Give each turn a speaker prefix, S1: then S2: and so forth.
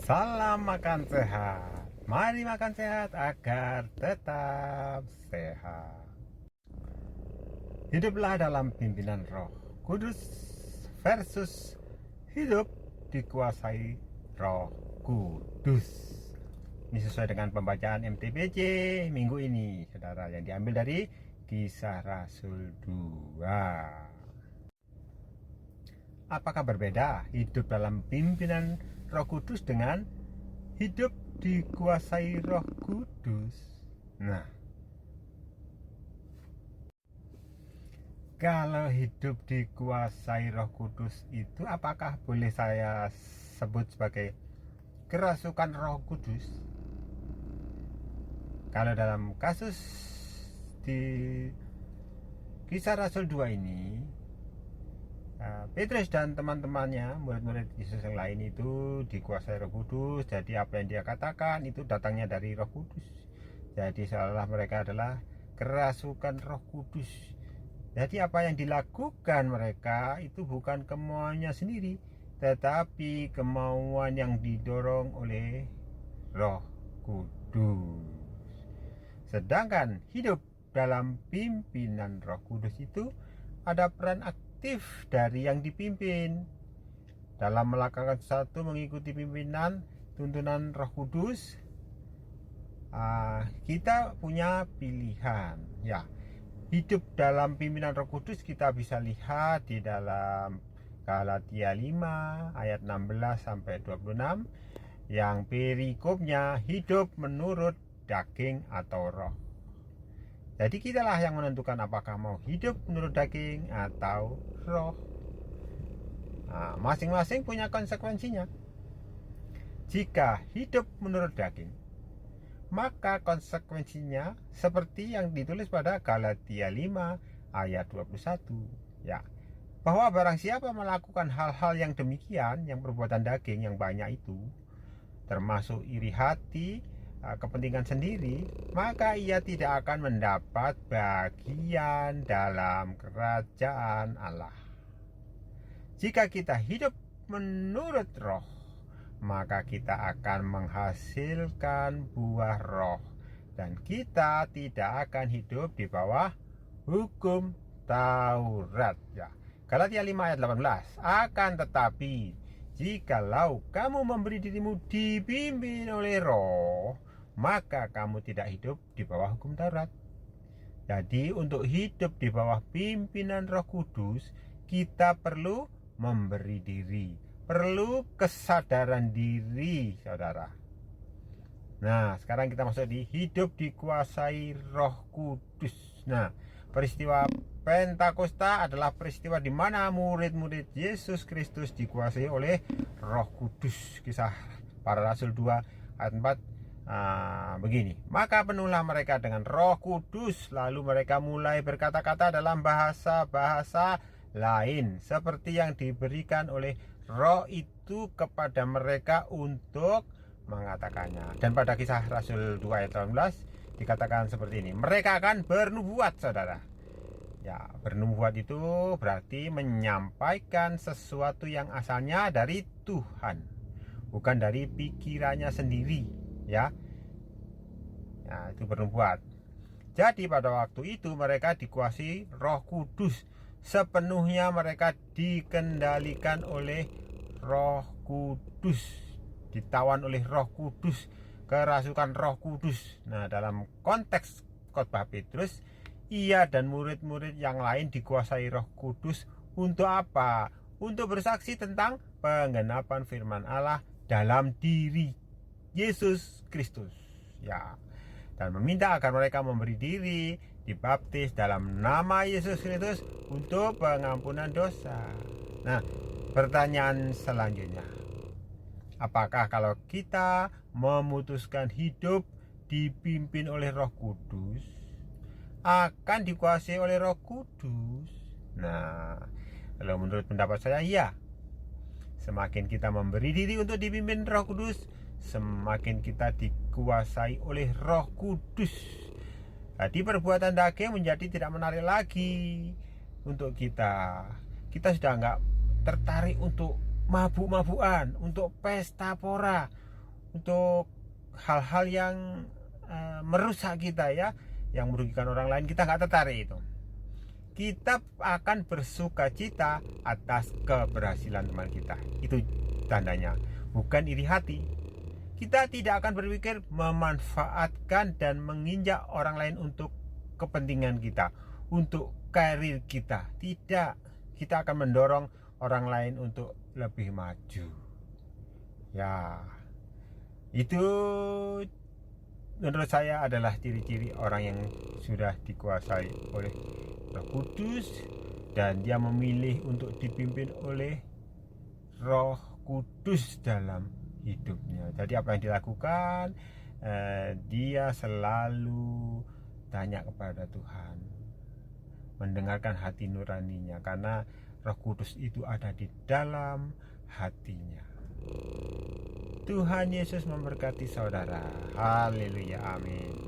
S1: Salam makan sehat. Mari makan sehat agar tetap sehat. Hiduplah dalam pimpinan Roh Kudus versus hidup dikuasai Roh Kudus. Ini sesuai dengan pembacaan MTBJ minggu ini, saudara, yang diambil dari Kisah Rasul 2. Apakah berbeda hidup dalam pimpinan Roh Kudus dengan hidup dikuasai Roh Kudus? Nah, kalau hidup dikuasai Roh Kudus itu apakah boleh saya sebut sebagai kerasukan Roh Kudus? Kalau dalam kasus di Kisah Rasul 2 ini, Petrus dan teman-temannya, murid-murid Yesus yang lain itu dikuasai Roh Kudus. Jadi apa yang dia katakan itu datangnya dari Roh Kudus. Jadi seolah mereka adalah kerasukan Roh Kudus. Jadi apa yang dilakukan mereka itu bukan kemauannya sendiri, tetapi kemauan yang didorong oleh Roh Kudus. Sedangkan hidup dalam pimpinan Roh Kudus itu ada peran aktif dari yang dipimpin dalam melakukan sesuatu, mengikuti pimpinan tuntunan Roh Kudus. Kita punya pilihan, ya. Hidup dalam pimpinan Roh Kudus kita bisa lihat di dalam Galatia 5 ayat 16 sampai 26 yang perikopnya hidup menurut daging atau roh. Jadi kitalah yang menentukan apakah mau hidup menurut daging atau roh. Masing-masing punya konsekuensinya. Jika hidup menurut daging, maka konsekuensinya seperti yang ditulis pada Galatia 5 ayat 21, ya. Bahwa barang siapa melakukan hal-hal yang demikian, yang perbuatan daging yang banyak itu, termasuk iri hati, kepentingan sendiri, maka ia tidak akan mendapat bagian dalam kerajaan Allah. Jika kita hidup menurut roh, maka kita akan menghasilkan buah roh, dan kita tidak akan hidup di bawah hukum Taurat, ya. Galatia 5 ayat 18. Akan tetapi jikalau kamu memberi dirimu dipimpin oleh roh, maka kamu tidak hidup di bawah hukum Taurat. Jadi untuk hidup di bawah pimpinan Roh Kudus, kita perlu memberi diri, perlu kesadaran diri, saudara. Nah, sekarang kita masuk di hidup dikuasai Roh Kudus. Nah, peristiwa Pentakosta adalah peristiwa di mana murid-murid Yesus Kristus dikuasai oleh Roh Kudus. Kisah Para Rasul 2 ayat 4 begini. Maka penuhlah mereka dengan Roh Kudus, lalu mereka mulai berkata-kata dalam bahasa-bahasa lain seperti yang diberikan oleh Roh itu kepada mereka untuk mengatakannya. Dan pada Kisah Rasul 2 ayat 18 dikatakan seperti ini. Mereka akan bernubuat, saudara. Ya, bernubuat itu berarti menyampaikan sesuatu yang asalnya dari Tuhan, bukan dari pikirannya sendiri, ya. Nah, itu bernubuat. Jadi pada waktu itu mereka dikuasai Roh Kudus. Sepenuhnya mereka dikendalikan oleh Roh Kudus, ditawan oleh Roh Kudus, kerasukan Roh Kudus. Nah, dalam konteks khotbah Petrus, ia dan murid-murid yang lain dikuasai Roh Kudus untuk apa? Untuk bersaksi tentang penggenapan firman Allah dalam diri Yesus Kristus, ya. Dan meminta agar mereka memberi diri dibaptis dalam nama Yesus Kristus untuk pengampunan dosa. Nah, pertanyaan selanjutnya, apakah kalau kita memutuskan hidup dipimpin oleh Roh Kudus akan dikuasai oleh Roh Kudus? Nah, kalau menurut pendapat saya, ya. Semakin kita memberi diri untuk dipimpin Roh Kudus, semakin kita dikuasai oleh Roh Kudus. Jadi perbuatan daging menjadi tidak menarik lagi untuk kita. Kita sudah nggak tertarik untuk mabuk-mabukan, untuk pesta pora, untuk hal-hal yang merusak kita ya, yang merugikan orang lain, kita nggak tertarik itu. Kita akan bersuka cita atas keberhasilan teman kita. Itu tandanya, bukan iri hati. Kita tidak akan berpikir memanfaatkan dan menginjak orang lain untuk kepentingan kita, untuk karir kita. Tidak, kita akan mendorong orang lain untuk lebih maju. Ya, itu menurut saya adalah ciri-ciri orang yang sudah dikuasai oleh Roh Kudus, dan dia memilih untuk dipimpin oleh Roh Kudus dalam hidupnya. Jadi apa yang dilakukan, dia selalu tanya kepada Tuhan, mendengarkan hati nuraninya, karena Roh Kudus itu ada di dalam hatinya. Tuhan Yesus memberkati saudara. Haleluya, amin.